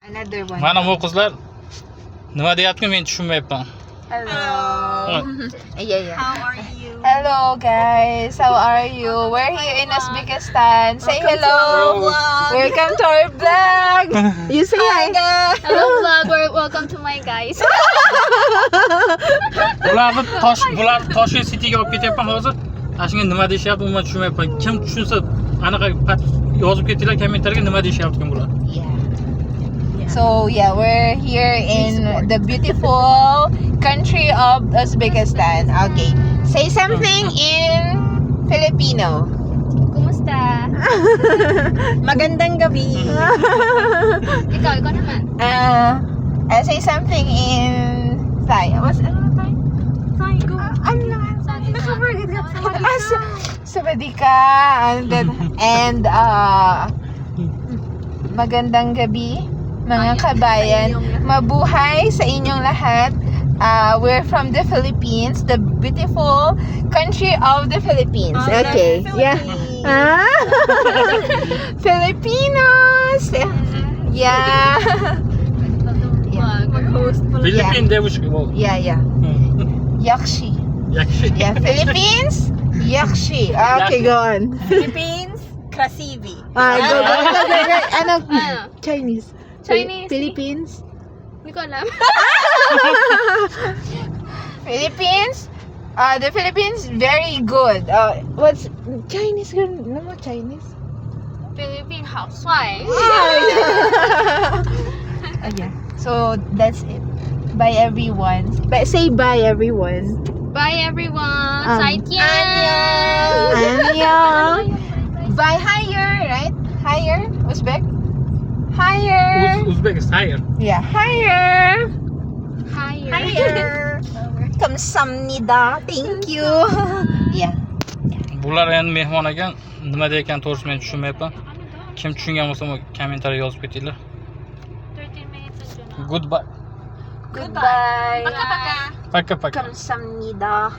Another one. Mana bu qizlar nima deyapti men tushunmayapman. Hello. Yeah. How are you? Hello guys, how are you? We're here in Uzbekistan. Say hello. Welcome to our vlog. You say hi guys. Hello vlogger, welcome to my guys. Bularni Toshkent City'ga olib ketyapman hozir. Ashunga nima deyishyapti, umuman tushunmayapman. Kim tushunsa anaqa yozib ketinglar kommentariyga nima deyishyapti kim bular. So yeah, we're here in the beautiful country of Uzbekistan. Okay, say something in Filipino. Kumusta? Magandang gabi. Ikaw naman. Say something in Thai. What's Thai? Sorry, go. I'm not. Sawadika and magandang gabi mga kabayan. Mabuhay sa inyong lahat. We're from the Philippines, the beautiful country of the Philippines. Okay. Yeah. Filipinos. Yeah. Mag-host pala. Philippine девушки бол. Yeah. Yakshi. Yakshi. Yeah, Philippines. Yakshi. Okay, go on. Philippines, krasivi. Go. Ano? Chinese. Chinese. Philippines. Hindi ko alam. Philippines. The Philippines very good. What's Chinese? No more Chinese. Philippine housewife. Yeah. So that's it. Bye everyone. Say bye everyone. Bye everyone. Annyeong. Annyeong. Bye higher, right? Higher, Uzbek. Higher. Uzbek is higher. Yeah, higher. Higher. Kamsamnida. Thank you. Yeah. Bular endi mehmon ekan, nima deyotgan to'g'risi men tushunmayapman. Kim tushungan bo'lsa kommentariy yozib ketinglar. 13 minutes until now. Goodbye. Goodbye. Paka-paka. Paka paka. Kamsamnida.